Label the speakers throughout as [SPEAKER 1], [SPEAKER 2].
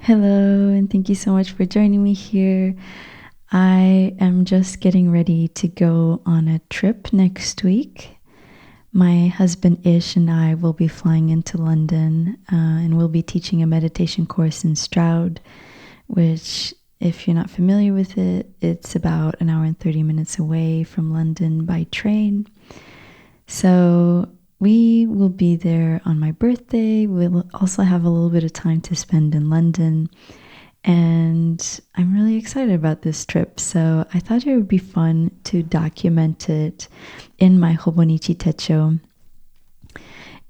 [SPEAKER 1] Hello, and thank you so much for joining me here. I am just getting ready to go on a trip next week. My husband Ish and I will be flying into London and we'll be teaching a meditation course in Stroud, which, if you're not familiar with it, it's about an hour and 30 minutes away from London by train. So we will be there on my birthday. We'll also have a little bit of time to spend in London. And I'm really excited about this trip. So I thought it would be fun to document it in my Hobonichi Techo.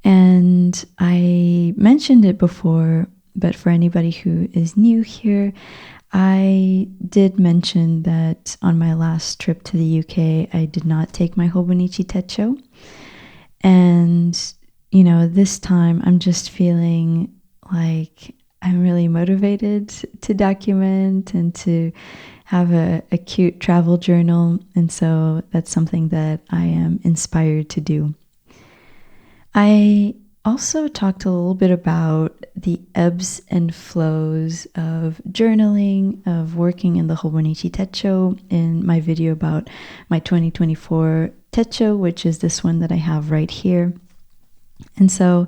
[SPEAKER 1] And I mentioned it before, but for anybody who is new here, I did mention that on my last trip to the UK, I did not take my Hobonichi Techo. And, this time I'm just feeling like I'm really motivated to document and to have a cute travel journal. And so that's something that I am inspired to do. I also talked a little bit about the ebbs and flows of journaling, of working in the Hobonichi Techo in my video about my 2024 Techo, which is this one that I have right here. And so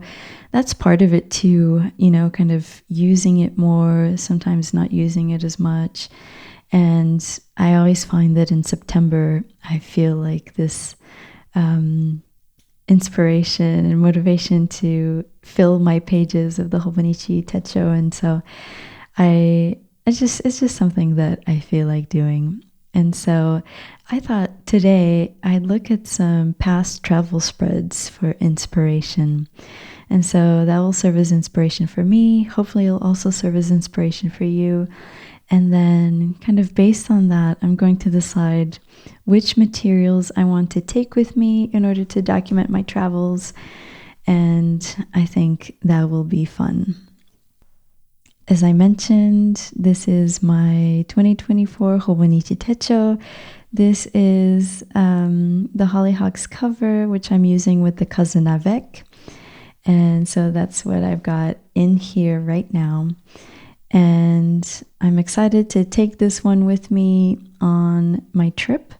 [SPEAKER 1] that's part of it too, kind of using it more, sometimes not using it as much. And I always find that in September, I feel like this inspiration and motivation to fill my pages of the Hobonichi Techo. And so it's just something that I feel like doing. And so I thought today I'd look at some past travel spreads for inspiration. And so that will serve as inspiration for me. Hopefully it'll also serve as inspiration for you. And then kind of based on that, I'm going to decide which materials I want to take with me in order to document my travels. And I think that will be fun. As I mentioned, this is my 2024 Hobonichi Techo. This is the Hollyhocks cover, which I'm using with the Cousin Avec. And so that's what I've got in here right now. And I'm excited to take this one with me on my trip.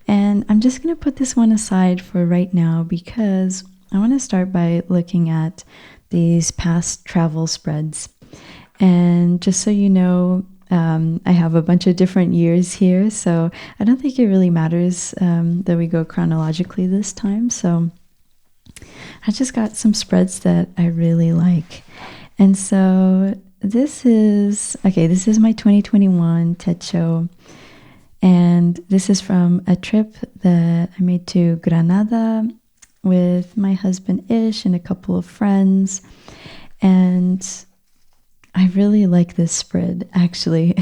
[SPEAKER 1] And I'm just going to put this one aside for right now because I want to start by looking at these past travel spreads. And just so you know, I have a bunch of different years here, so I don't think it really matters that we go chronologically this time. So I just got some spreads that I really like. And so this is my 2021 Techo. And this is from a trip that I made to Granada with my husband Ish and a couple of friends. And I really like this spread, actually.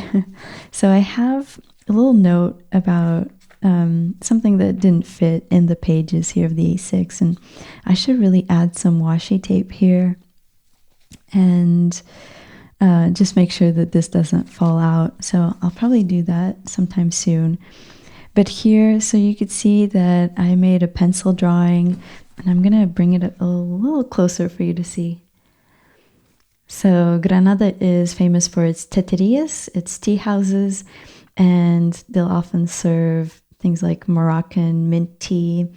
[SPEAKER 1] So I have a little note about something that didn't fit in the pages here of the A6. And I should really add some washi tape here and just make sure that this doesn't fall out. So I'll probably do that sometime soon. But here, so you could see that I made a pencil drawing, and I'm going to bring it a little closer for you to see. So Granada is famous for its teterias, its tea houses, and they'll often serve things like Moroccan mint tea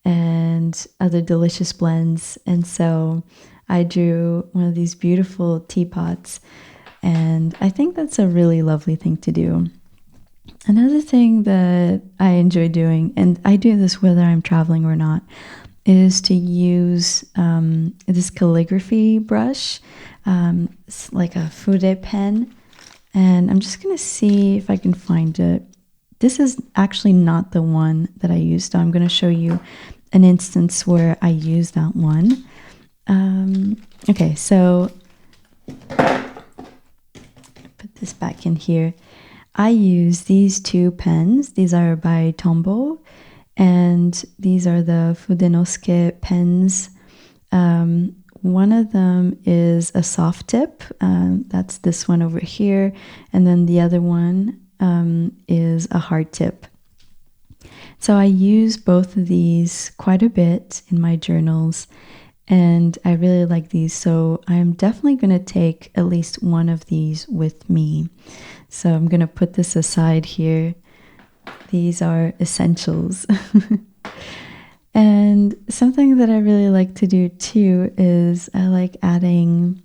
[SPEAKER 1] and other delicious blends. And so I drew one of these beautiful teapots, and I think that's a really lovely thing to do. Another thing that I enjoy doing, and I do this whether I'm traveling or not, is to use this calligraphy brush. It's like a fude pen, and I'm just going to see if I can find it. This is actually not the one that I used. I'm going to show you an instance where I use that one. Okay, so put this back in here. I use these two pens. These are by Tombow, and these are the Fudenosuke pens. One of them is a soft tip. That's this one over here. And then the other one is a hard tip. So I use both of these quite a bit in my journals. and I really like these, so I'm definitely going to take at least one of these with me. So I'm going to put this aside here. These are essentials. And something that I really like to do too is I like adding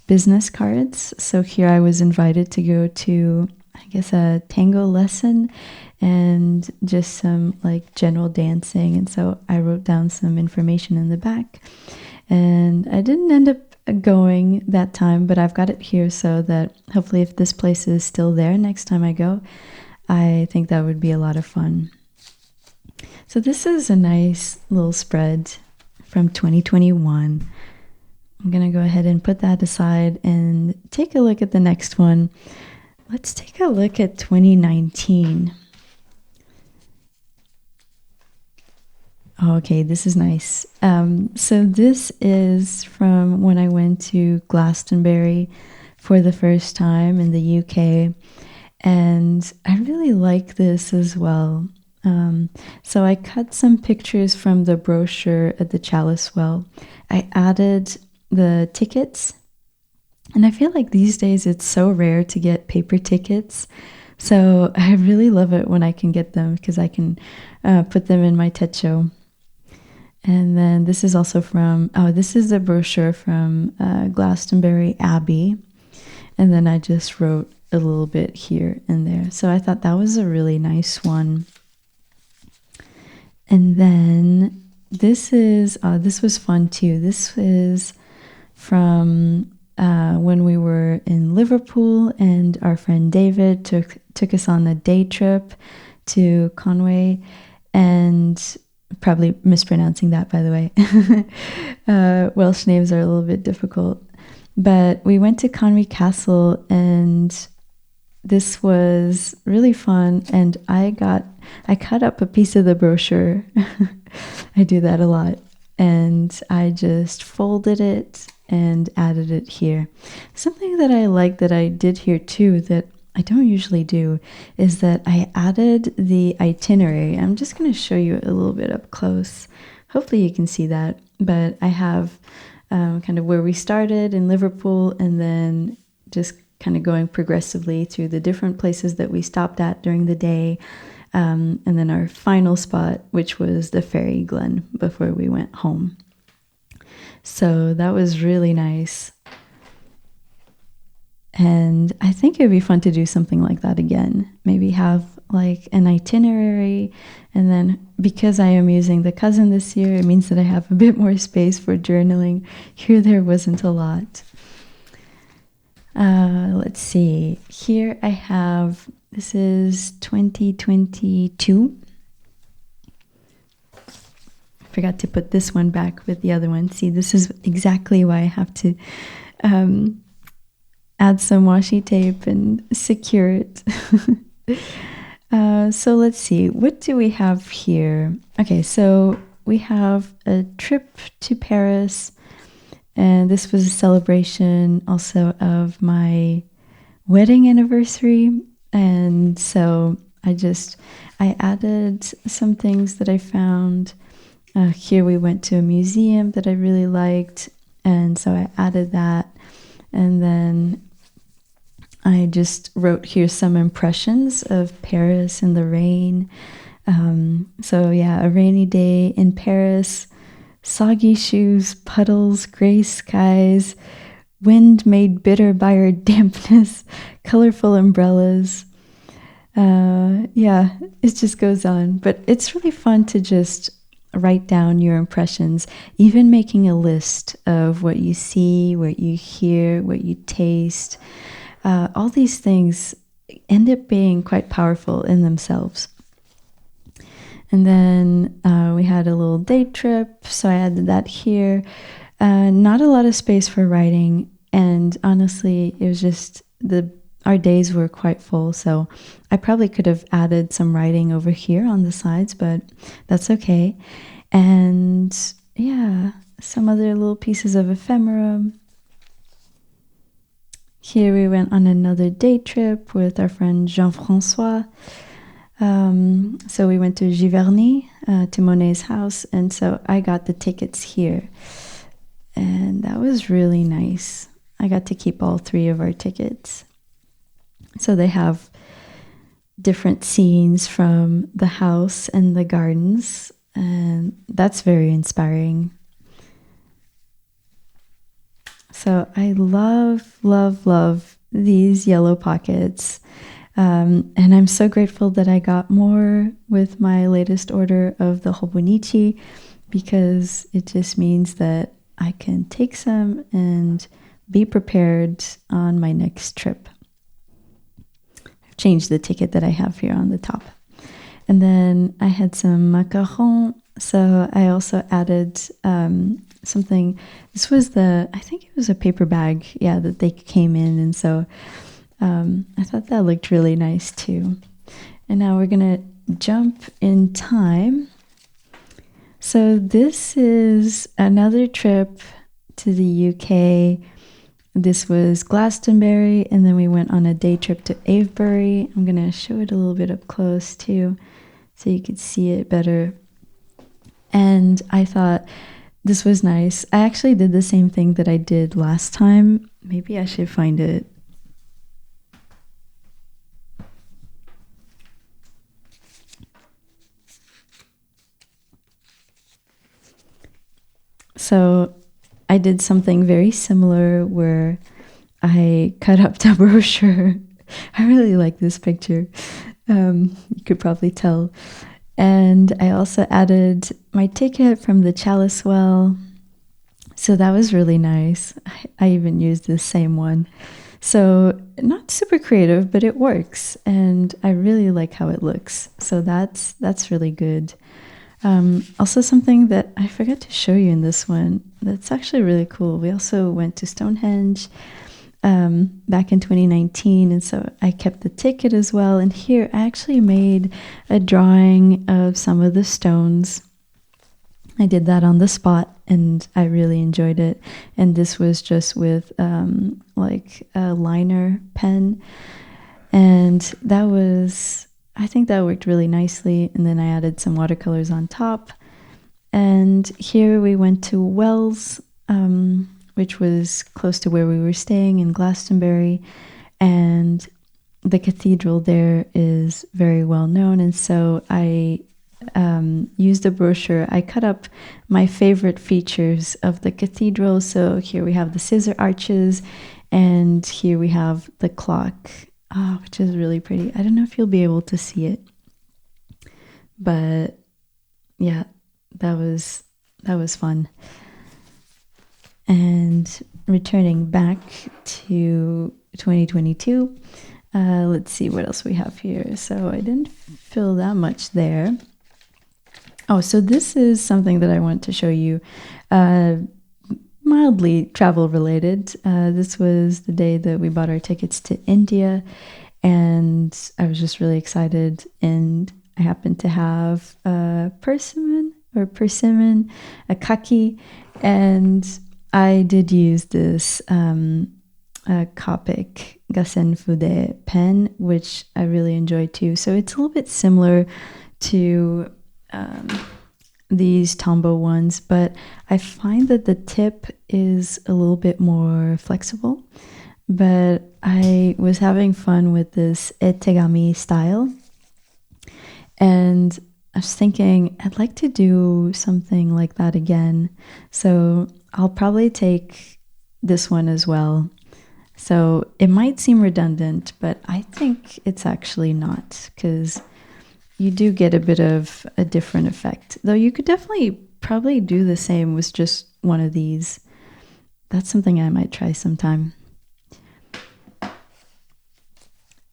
[SPEAKER 1] business cards. So here I was invited to go to, I guess, a tango lesson and just some like general dancing. And so I wrote down some information in the back. And I didn't end up going that time, but I've got it here so that hopefully if this place is still there next time I go, I think that would be a lot of fun. So this is a nice little spread from 2021. I'm going to go ahead and put that aside and take a look at the next one. Let's take a look at 2019. Okay, this is nice. So this is from when I went to Glastonbury for the first time in the UK. And I really like this as well. So I cut some pictures from the brochure at the Chalice Well. I added the tickets, and I feel like these days it's so rare to get paper tickets. So I really love it when I can get them because I can put them in my techo. And then this is also from, this is a brochure from Glastonbury Abbey. And then I just wrote a little bit here and there. So I thought that was a really nice one. And then this was fun too. This is from when we were in Liverpool, and our friend David took us on a day trip to Conway, and probably mispronouncing that, by the way. Welsh names are a little bit difficult. But we went to Conwy Castle, and this was really fun, and I cut up a piece of the brochure. I do that a lot, and I just folded it and added it here. Something that I like that I did here too that I don't usually do is that I added the itinerary. I'm just going to show you a little bit up close. Hopefully you can see that, but I have kind of where we started in Liverpool, and then just kind of going progressively through the different places that we stopped at during the day. And then our final spot, which was the Fairy Glen before we went home. So that was really nice. And I think it would be fun to do something like that again. Maybe have like an itinerary. And then because I am using the cousin this year, it means that I have a bit more space for journaling. Here there wasn't a lot. Let's see. Here I have, this is 2022. Forgot to put this one back with the other one. See, this is exactly why I have to add some washi tape and secure it. So let's see. What do we have here? Okay, so we have a trip to Paris. And this was a celebration also of my wedding anniversary. And so I added some things that I found. Here we went to a museum that I really liked. And so I added that. And then I just wrote here some impressions of Paris in the rain. So yeah, a rainy day in Paris. Soggy shoes, puddles, gray skies, wind made bitter by our dampness, colorful umbrellas. Yeah, it just goes on. But it's really fun to just write down your impressions, even making a list of what you see, what you hear, what you taste. All these things end up being quite powerful in themselves. And then we had a little day trip, so I added that here. Not a lot of space for writing, and honestly, it was just our days were quite full, so I probably could have added some writing over here on the sides, but that's okay. And yeah, some other little pieces of ephemera. Here we went on another day trip with our friend Jean-François. So we went to Giverny, to Monet's house, and so I got the tickets here. And that was really nice. I got to keep all 3 of our tickets. So they have different scenes from the house and the gardens, and that's very inspiring. So I love, love, love these yellow pockets. And I'm so grateful that I got more with my latest order of the Hobonichi, because it just means that I can take some and be prepared on my next trip. I've changed the ticket that I have here on the top. And then I had some macarons, so I also added something. This was I think it was a paper bag, that they came in, and so I thought that looked really nice too. And now we're gonna jump in time. So this is another trip to the UK. This was Glastonbury, and then we went on a day trip to Avebury. I'm gonna show it a little bit up close too, so you could see it better. And I thought this was nice. I actually did the same thing that I did last time. Maybe I should find it. So I did something very similar where I cut up the brochure. I really like this picture. You could probably tell. And I also added my ticket from the Chalice Well. So that was really nice. I even used the same one. So not super creative, but it works. And I really like how it looks. So that's really good. Also something that I forgot to show you in this one that's actually really cool. We also went to Stonehenge back in 2019, and so I kept the ticket as well. And here I actually made a drawing of some of the stones. I did that on the spot, and I really enjoyed it. And this was just with like a liner pen, and I think that worked really nicely. And then I added some watercolors on top. And here we went to Wells, which was close to where we were staying in Glastonbury. And the cathedral there is very well known. And so I used a brochure. I cut up my favorite features of the cathedral. So here we have the scissor arches, and here we have the clock, which is really pretty. I don't know if you'll be able to see it, but yeah, that was fun. And returning back to 2022, let's see what else we have here. So I didn't fill that much there. Oh, so this is something that I want to show you, mildly travel related. This was the day that we bought our tickets to India, and I was just really excited. And I happened to have a persimmon, a kaki, and I did use this Copic Gasenfude pen, which I really enjoyed too. So it's a little bit similar to these Tombow ones, but I find that the tip is a little bit more flexible. But I was having fun with this etegami style, and I was thinking I'd like to do something like that again. So I'll probably take this one as well. So it might seem redundant, but I think it's actually not, because you do get a bit of a different effect. Though you could definitely probably do the same with just one of these. That's something I might try sometime.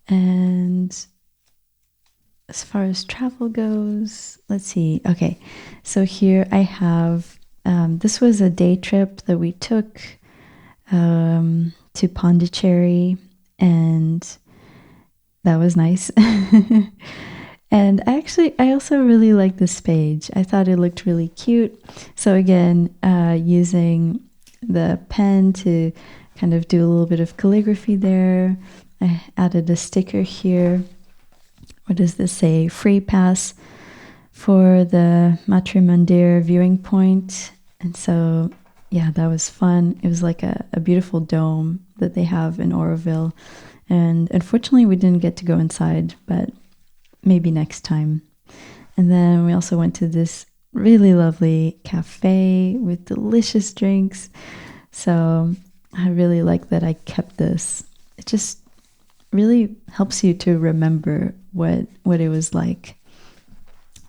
[SPEAKER 1] And as far as travel goes, let's see. Okay, so here I have, this was a day trip that we took to Pondicherry, and that was nice. And I also really like this page. I thought it looked really cute. So again, using the pen to kind of do a little bit of calligraphy there. I added a sticker here. What does this say? Free pass for the Matrimandir viewing point. And so yeah, that was fun. It was like a beautiful dome that they have in Oroville. And unfortunately, we didn't get to go inside, but maybe next time. And then we also went to this really lovely cafe with delicious drinks. So I really like that I kept this. It just really helps you to remember what it was like.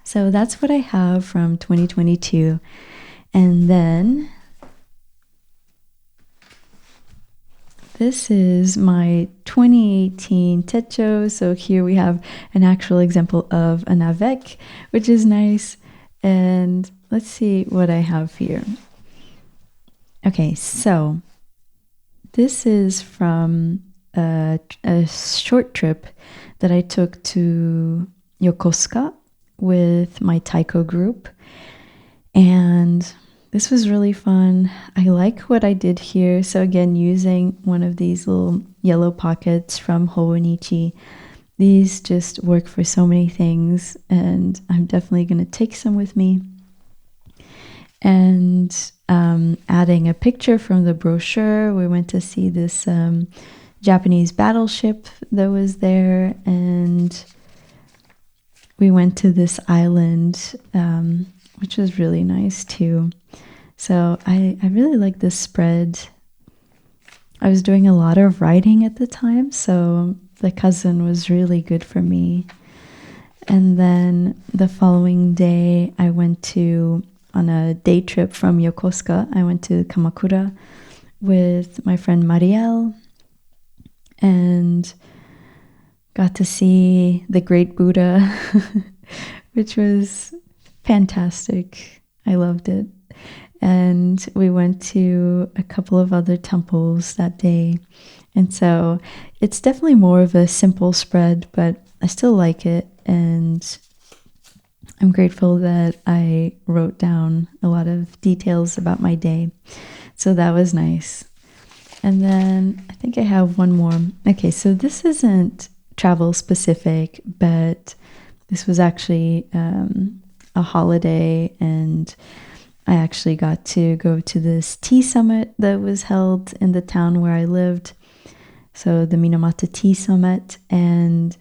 [SPEAKER 1] So that's what I have from 2022. And then this is my 2018 techo. So here we have an actual example of an avec, which is nice. And let's see what I have here. Okay, so this is from a short trip that I took to Yokosuka with my taiko group. And this was really fun. I like what I did here. So again, using one of these little yellow pockets from Hobonichi. These just work for so many things, and I'm definitely going to take some with me. And adding a picture from the brochure, we went to see this Japanese battleship that was there, and we went to this island, which was really nice too. So I really like this spread. I was doing a lot of writing at the time, so the cousin was really good for me. And then the following day, I went on a day trip from Yokosuka. I went to Kamakura with my friend Marielle and got to see the Great Buddha, which was fantastic. I loved it. And we went to a couple of other temples that day. And so it's definitely more of a simple spread, but I still like it. And I'm grateful that I wrote down a lot of details about my day. So that was nice. And then I think I have one more. Okay, so this isn't travel specific, but this was actually a holiday, and I actually got to go to this tea summit that was held in the town where I lived. So the Minamata Tea Summit, and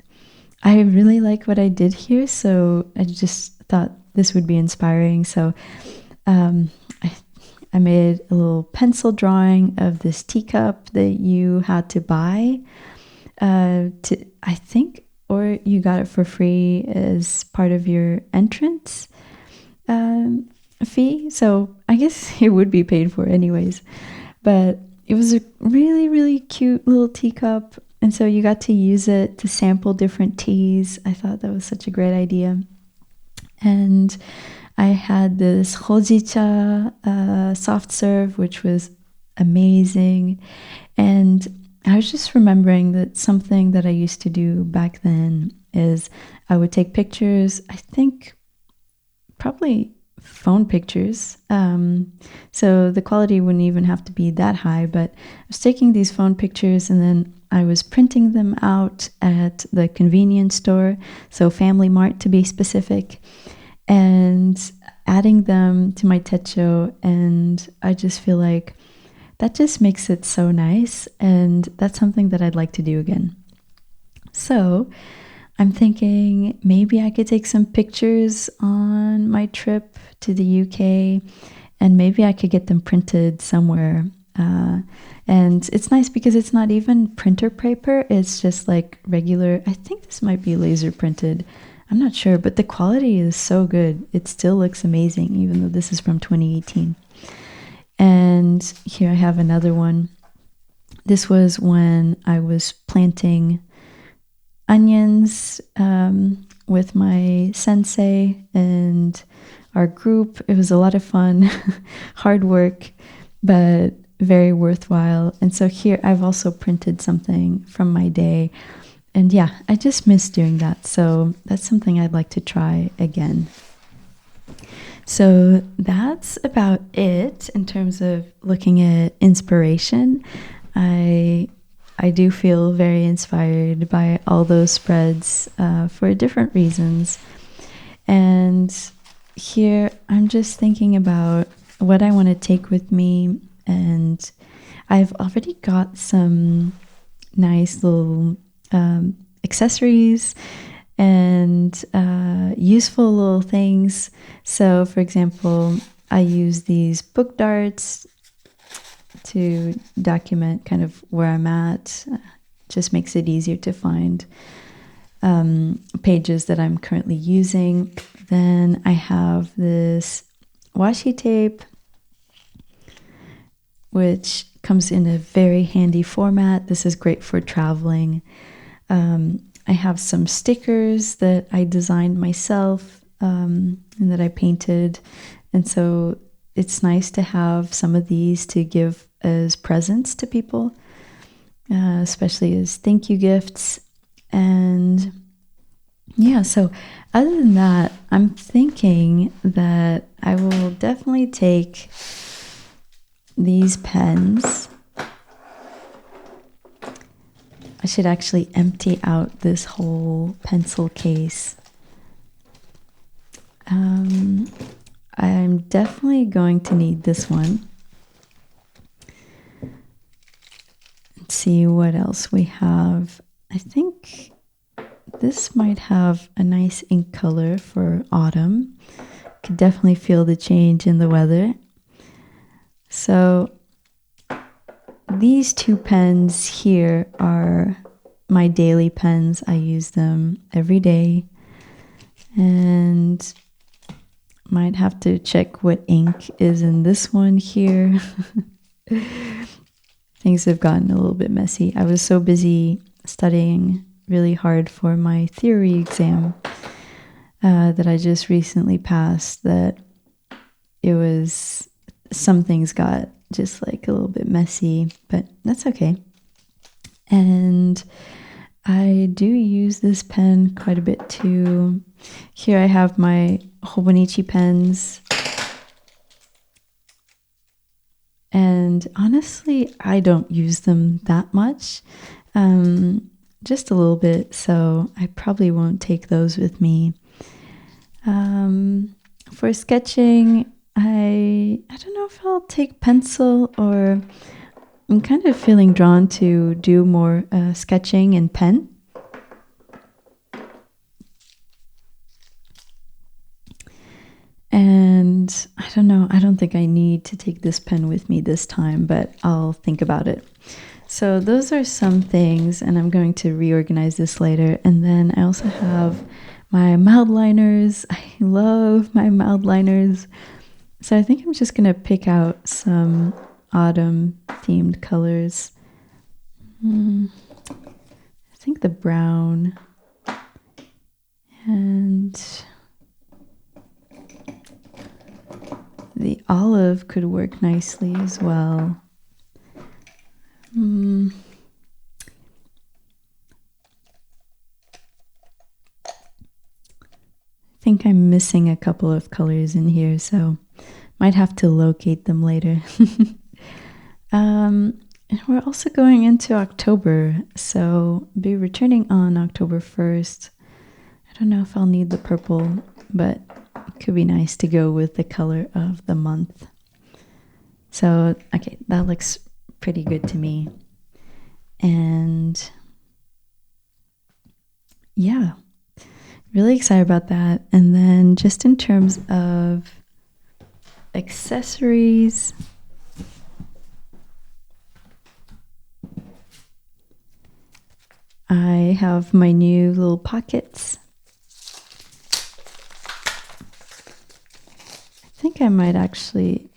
[SPEAKER 1] I really like what I did here, so I just thought this would be inspiring. So I made a little pencil drawing of this teacup that you had to buy, I think, or you got it for free as part of your entrance fee. So I guess it would be paid for anyways. But it was a really, really cute little teacup. And so you got to use it to sample different teas. I thought that was such a great idea. And I had this hojicha soft serve, which was amazing. And I was just remembering that something that I used to do back then is I would take pictures, I think probably phone pictures. So the quality wouldn't even have to be that high, but I was taking these phone pictures and then I was printing them out at the convenience store, so Family Mart to be specific, and adding them to my techo. And I just feel like that just makes it so nice, and that's something that I'd like to do again. So I'm thinking maybe I could take some pictures on my trip to the UK, and maybe I could get them printed somewhere. And it's nice because it's not even printer paper, it's just like regular, I think this might be laser printed. I'm not sure, but the quality is so good. It still looks amazing, even though this is from 2018. And here I have another one. This was when I was planting onions with my sensei and our group. It was a lot of fun, hard work, but very worthwhile. And so here I've also printed something from my day. And yeah, I just miss doing that. So that's something I'd like to try again. So that's about it in terms of looking at inspiration. I do feel very inspired by all those spreads for different reasons. And here I'm just thinking about what I want to take with me. And I've already got some nice little accessories and useful little things. So, for example, I use these book darts to document kind of where I'm at. Just makes it easier to find pages that I'm currently using. Then I have this washi tape, which comes in a very handy format. This is great for traveling. I have some stickers that I designed myself and that I painted. And so it's nice to have some of these to give as presents to people, especially as thank you gifts. And yeah, so other than that, I'm thinking that I will definitely take these pens. I should actually empty out this whole pencil case. I'm definitely going to need this one. Let's see what else we have. I think this might have a nice ink color for autumn. Could definitely feel the change in the weather. So these two pens here are my daily pens. I use them every day, and might have to check what ink is in this one here. Things have gotten a little bit messy. I was so busy studying really hard for my theory exam that I just recently passed that it was, some things got just like a little bit messy, but that's okay. And I do use this pen quite a bit too. Here I have my Hobonichi pens. And honestly, I don't use them that much, just a little bit, so I probably won't take those with me. For sketching, I don't know if I'll take pencil, or I'm kind of feeling drawn to do more sketching in pen. And I don't know, I don't think I need to take this pen with me this time, but I'll think about it. So those are some things, and I'm going to reorganize this later. And then I also have my mild liners. I love my mild liners. So I think I'm just going to pick out some autumn themed colors. I think the brown and the olive could work nicely as well. I think I'm missing a couple of colors in here, so might have to locate them later. And we're also going into October, so I'll be returning on October 1st. I don't know if I'll need the purple, but it could be nice to go with the color of the month. So, okay, that looks pretty good to me. And yeah, really excited about that. And then just in terms of accessories, I have my new little pockets. I think I might actually,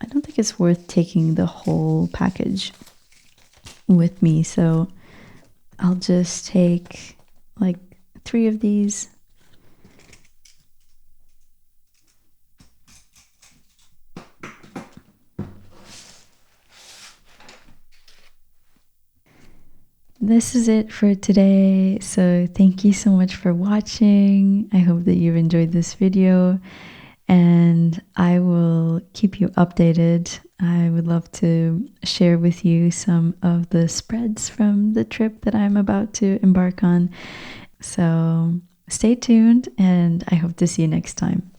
[SPEAKER 1] I don't think it's worth taking the whole package with me, so I'll just take like 3 of these. This is it for today. So thank you so much for watching. I hope that you've enjoyed this video, and I will keep you updated. I would love to share with you some of the spreads from the trip that I'm about to embark on. So stay tuned, and I hope to see you next time.